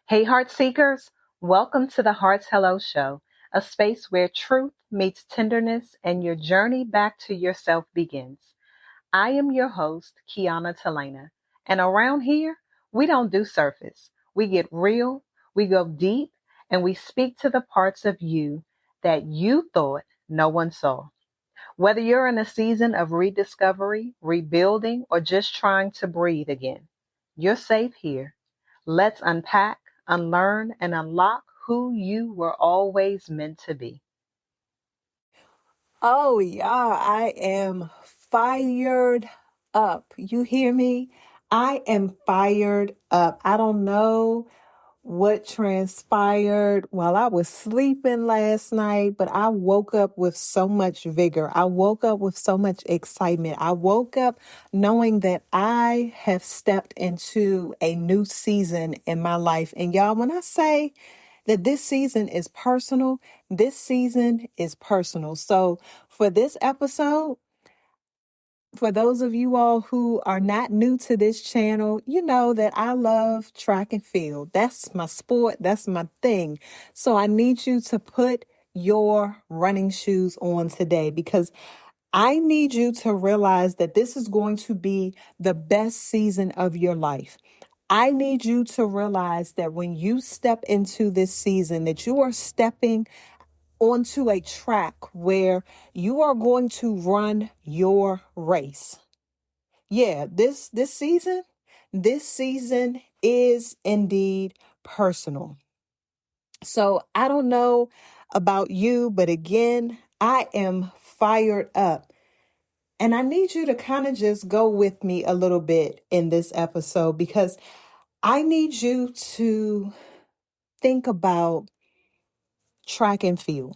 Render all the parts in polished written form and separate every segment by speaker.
Speaker 1: Hey, Heart Seekers, welcome to the Heart's Hello Show, a space where truth meets tenderness and your journey back to yourself begins. I am your host, Kiana Talena, and around here, we don't do surface. We get real, we go deep, and we speak to the parts of you that you thought no one saw. Whether you're in a season of rediscovery, rebuilding, or just trying to breathe again, you're safe here. Let's unpack, unlearn, and unlock who you were always meant to be.
Speaker 2: Oh, yeah, I am fired up. You hear me? I am fired up. I don't know what transpired while I was sleeping last night, but I woke up with so much vigor. I woke up with so much excitement. I woke up knowing that I have stepped into a new season in my life. And y'all, when I say that this season is personal, this season is personal. So for this episode, for those of you all who are not new to this channel, you know that I love track and field. That's my sport, that's my thing. So I need you to put your running shoes on today because I need you to realize that this is going to be the best season of your life. I need you to realize that when you step into this season, that you are stepping onto a track where you are going to run your race. Yeah, this season is indeed personal. So I don't know about you, but again, I am fired up. And I need you to kind of just go with me a little bit in this episode because I need you to think about track and field.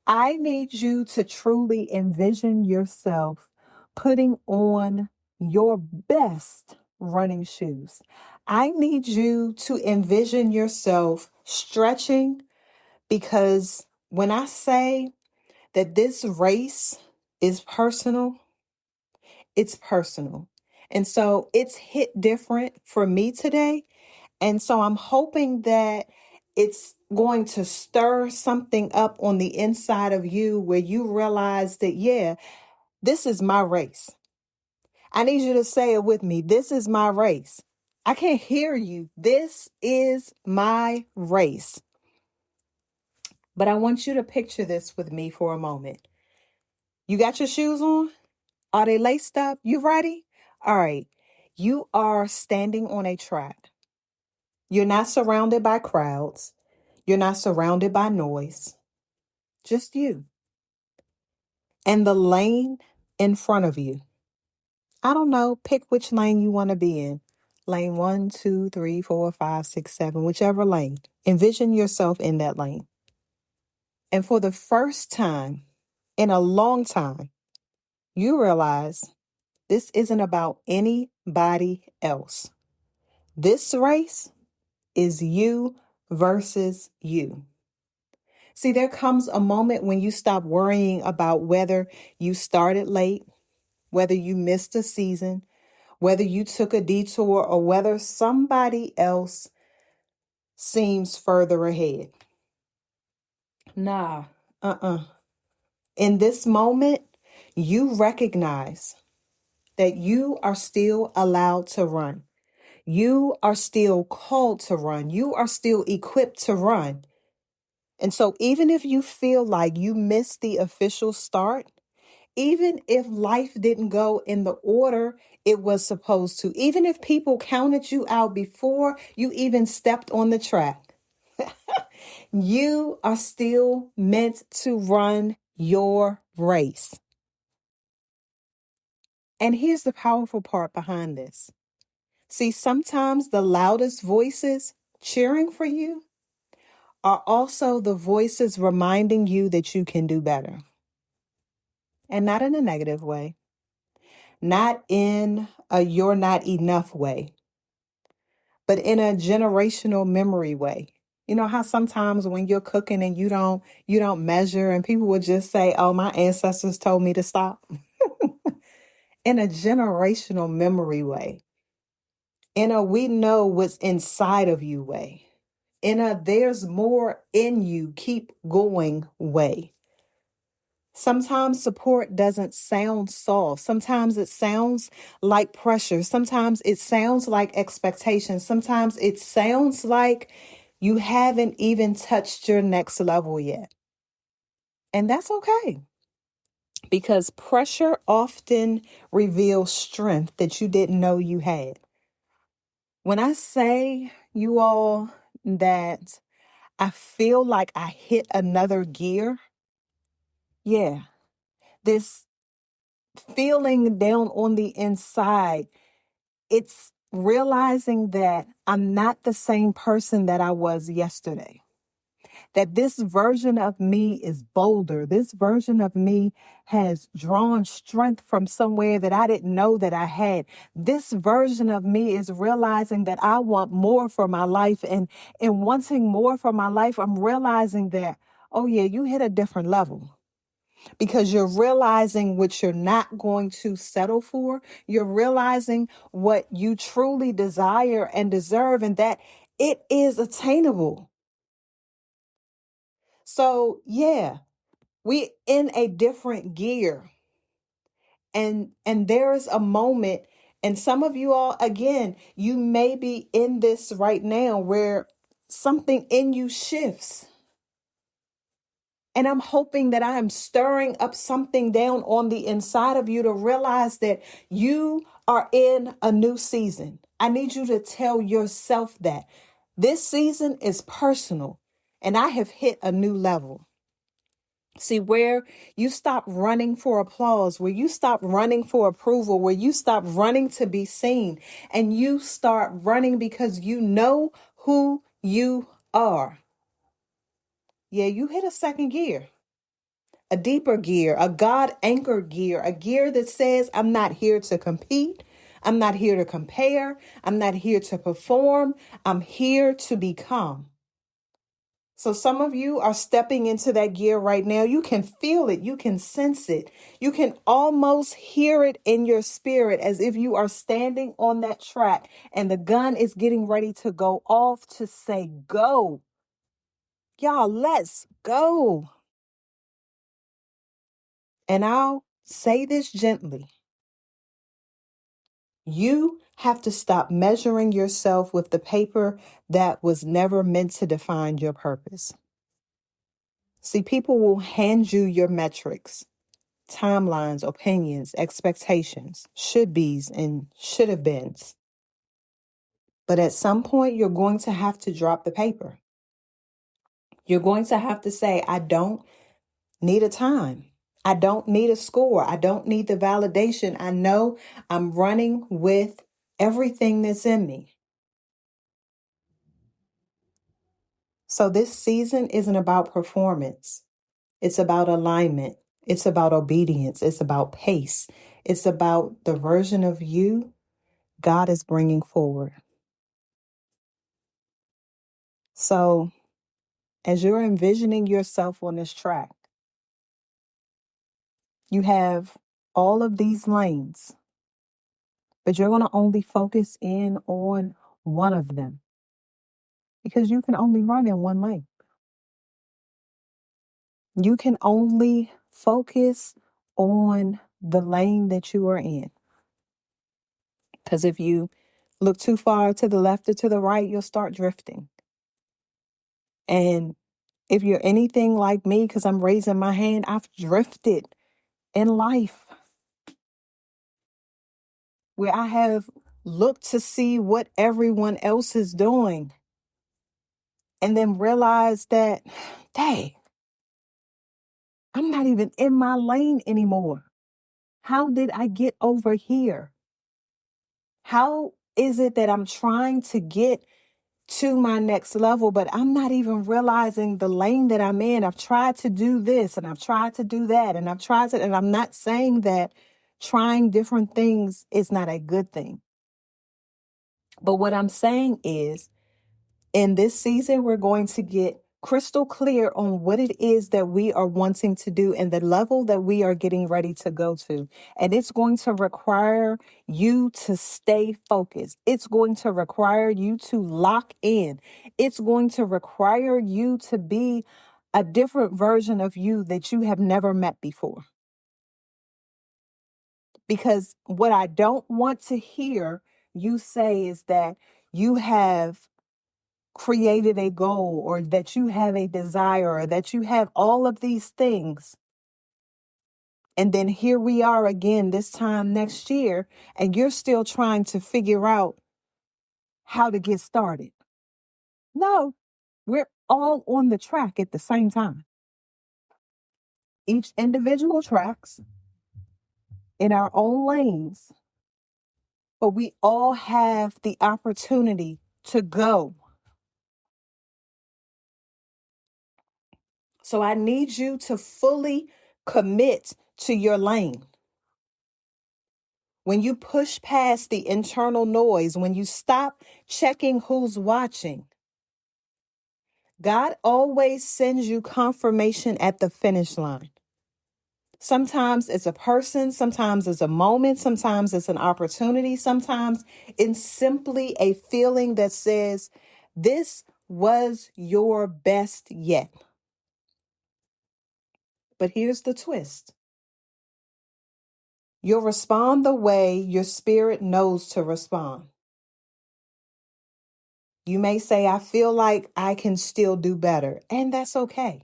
Speaker 2: I need you to truly envision yourself putting on your best running shoes. I need you to envision yourself stretching because when I say that this race is personal, it's personal. And so it's hit different for me today. And so I'm hoping that it's going to stir something up on the inside of you where you realize that, yeah, this is my race. I need you to say it with me. This is my race. I can't hear you. This is my race. But I want you to picture this with me for a moment. You got your shoes on? Are they laced up? You ready? All right. You are standing on a track. You're not surrounded by crowds. You're not surrounded by noise. Just you. And the lane in front of you. I don't know. Pick which lane you want to be in. Lane 1, 2, 3, 4, 5, 6, 7, whichever lane. Envision yourself in that lane. And for the first time in a long time, you realize this isn't about anybody else. This race is you versus you. See, there comes a moment when you stop worrying about whether you started late, whether you missed a season, whether you took a detour, or whether somebody else seems further ahead. Nah, In this moment, you recognize that you are still allowed to run. You are still called to run. You are still equipped to run. And so, even if you feel like you missed the official start, even if life didn't go in the order it was supposed to, even if people counted you out before you even stepped on the track, you are still meant to run your race. And here's the powerful part behind this. See, sometimes the loudest voices cheering for you are also the voices reminding you that you can do better. And not in a negative way, not in a you're not enough way, but in a generational memory way. You know how sometimes when you're cooking and you don't measure and people will just say, "Oh, my ancestors told me to stop." In a generational memory way. In a we know what's inside of you way. In a there's more in you, keep going way. Sometimes support doesn't sound soft. Sometimes it sounds like pressure. Sometimes it sounds like expectation. Sometimes it sounds like you haven't even touched your next level yet. And that's okay, because pressure often reveals strength that you didn't know you had. When I say, you all, that I feel like I hit another gear, yeah, this feeling down on the inside, it's realizing that I'm not the same person that I was yesterday. That this version of me is bolder. This version of me has drawn strength from somewhere that I didn't know that I had. This version of me is realizing that I want more for my life. And in wanting more for my life, I'm realizing that, oh yeah, you hit a different level, because you're realizing what you're not going to settle for. You're realizing what you truly desire and deserve, and that it is attainable. So yeah, we in a different gear. And there is a moment, and some of you all, again, you may be in this right now where something in you shifts. And I'm hoping that I am stirring up something down on the inside of you to realize that you are in a new season. I need you to tell yourself that this season is personal and I have hit a new level. See, where you stop running for applause, where you stop running for approval, where you stop running to be seen, and you start running because you know who you are. Yeah, you hit a second gear, a deeper gear, a God anchored gear, a gear that says, I'm not here to compete. I'm not here to compare. I'm not here to perform. I'm here to become. So some of you are stepping into that gear right now. You can feel it. You can sense it. You can almost hear it in your spirit, as if you are standing on that track and the gun is getting ready to go off to say, go. Y'all, let's go. And I'll say this gently. You have to stop measuring yourself with the paper that was never meant to define your purpose. See, people will hand you your metrics, timelines, opinions, expectations, should be's, and should have beens. But at some point, you're going to have to drop the paper. You're going to have to say, I don't need a time. I don't need a score. I don't need the validation. I know I'm running with everything that's in me. So this season isn't about performance. It's about alignment. It's about obedience. It's about pace. It's about the version of you God is bringing forward. So as you're envisioning yourself on this track, you have all of these lanes, but you're going to only focus in on one of them, because you can only run in one lane. You can only focus on the lane that you are in. Because if you look too far to the left or to the right, you'll start drifting. And if you're anything like me, because I'm raising my hand, I've drifted in life, where I have looked to see what everyone else is doing and then realized that, dang, I'm not even in my lane anymore. How did I get over here? How is it that I'm trying to get to my next level, but I'm not even realizing the lane that I'm in? I've tried to do this and I've tried to do that and I've tried to, and I'm not saying that trying different things is not a good thing. But what I'm saying is, in this season, we're going to get crystal clear on what it is that we are wanting to do and the level that we are getting ready to go to. And it's going to require you to stay focused. It's going to require you to lock in. It's going to require you to be a different version of you that you have never met before. Because what I don't want to hear you say is that you have created a goal or that you have a desire or that you have all of these things. And then here we are again this time next year, and you're still trying to figure out how to get started. No, we're all on the track at the same time. Each individual tracks in our own lanes, but we all have the opportunity to go. So I need you to fully commit to your lane. When you push past the internal noise, when you stop checking who's watching, God always sends you confirmation at the finish line. Sometimes it's a person, sometimes it's a moment, sometimes it's an opportunity, sometimes it's simply a feeling that says, this was your best yet. But here's the twist. You'll respond the way your spirit knows to respond. You may say, I feel like I can still do better, and that's okay.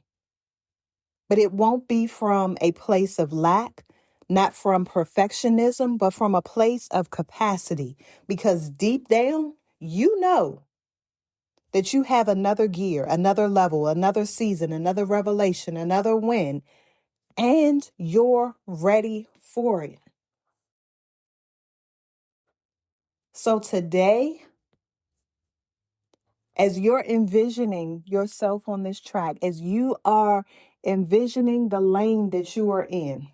Speaker 2: But it won't be from a place of lack, not from perfectionism, but from a place of capacity. Because deep down, you know that you have another gear, another level, another season, another revelation, another win, and you're ready for it. So today, as you're envisioning yourself on this track, as you are envisioning the lane that you are in,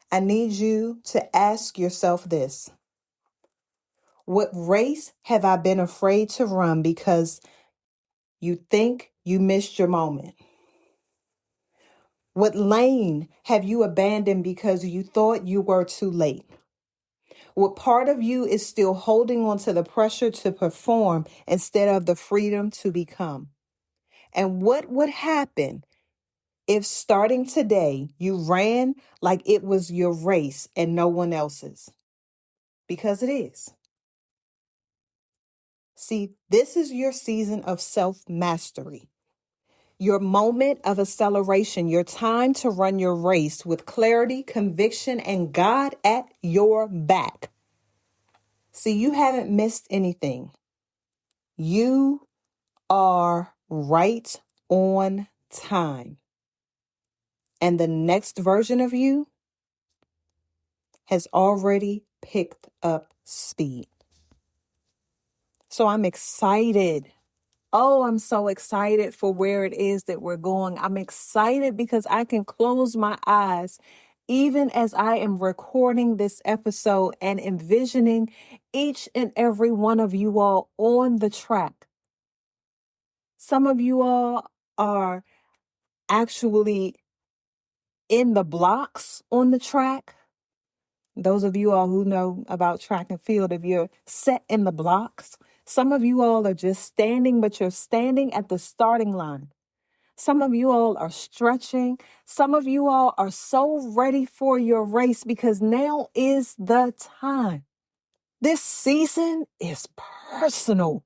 Speaker 2: I need you to ask yourself this. What race have I been afraid to run because you think you missed your moment? What lane have you abandoned because you thought you were too late? What part of you is still holding on to the pressure to perform instead of the freedom to become? And what would happen if starting today you ran like it was your race and no one else's? Because it is. See, this is your season of self-mastery. Your moment of acceleration, your time to run your race with clarity, conviction, and God at your back. See, you haven't missed anything. You are right on time. And the next version of you has already picked up speed. So I'm excited. Oh, I'm so excited for where it is that we're going. I'm excited because I can close my eyes even as I am recording this episode and envisioning each and every one of you all on the track. Some of you all are actually in the blocks on the track. Those of you all who know about track and field, if you're set in the blocks, some of you all are just standing, but you're standing at the starting line. Some of you all are stretching. Some of you all are so ready for your race because now is the time. This season is personal.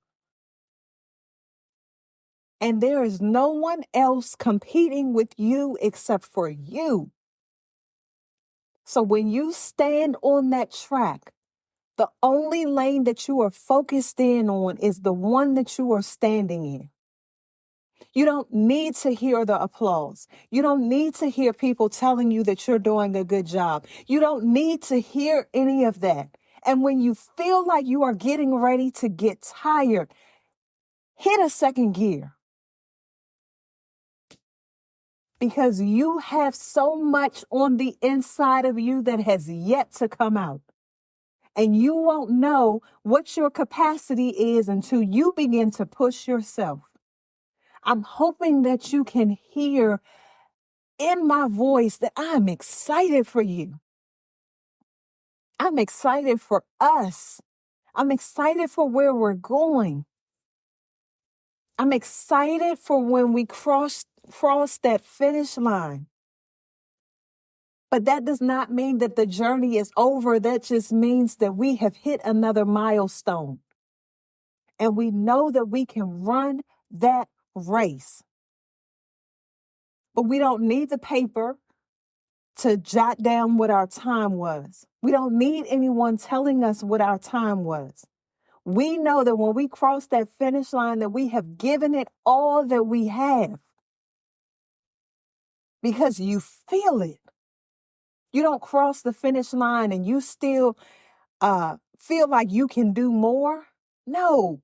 Speaker 2: And there is no one else competing with you except for you. So when you stand on that track, the only lane that you are focused in on is the one that you are standing in. You don't need to hear the applause. You don't need to hear people telling you that you're doing a good job. You don't need to hear any of that. And when you feel like you are getting ready to get tired, hit a second gear. Because you have so much on the inside of you that has yet to come out. And you won't know what your capacity is until you begin to push yourself. I'm hoping that you can hear in my voice that I'm excited for you. I'm excited for us. I'm excited for where we're going. I'm excited for when we cross that finish line. But that does not mean that the journey is over. That just means that we have hit another milestone. And we know that we can run that race. But we don't need the paper to jot down what our time was. We don't need anyone telling us what our time was. We know that when we cross that finish line, that we have given it all that we have. Because you feel it. You don't cross the finish line and you still feel like you can do more. No.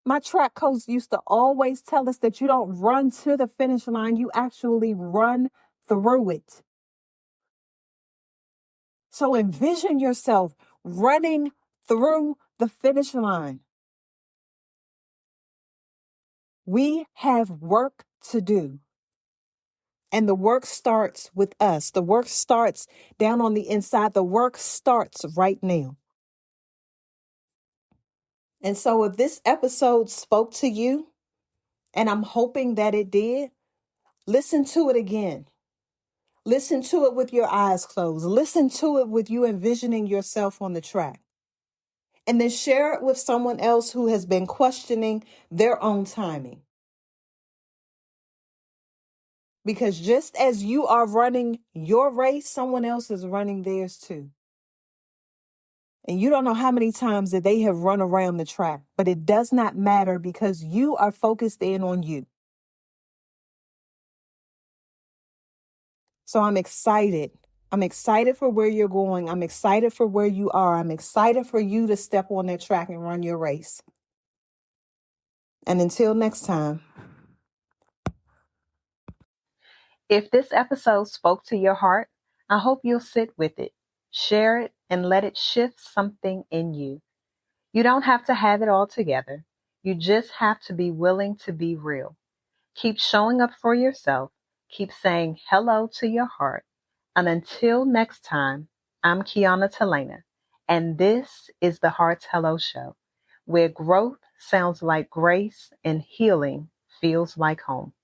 Speaker 2: My track coach used to always tell us that you don't run to the finish line, you actually run through it. So envision yourself running through the finish line. We have work to do. And the work starts with us. The work starts down on the inside. The work starts right now. And so if this episode spoke to you, and I'm hoping that it did, listen to it again. Listen to it with your eyes closed. Listen to it with you envisioning yourself on the track. And then share it with someone else who has been questioning their own timing. Because just as you are running your race, someone else is running theirs too. And you don't know how many times that they have run around the track, but it does not matter because you are focused in on you. So I'm excited. I'm excited for where you're going. I'm excited for where you are. I'm excited for you to step on that track and run your race. And until next time.
Speaker 1: If this episode spoke to your heart, I hope you'll sit with it, share it, and let it shift something in you. You don't have to have it all together. You just have to be willing to be real. Keep showing up for yourself. Keep saying hello to your heart. And until next time, I'm Kiana Talena, and this is the Heart's Hello Show, where growth sounds like grace and healing feels like home.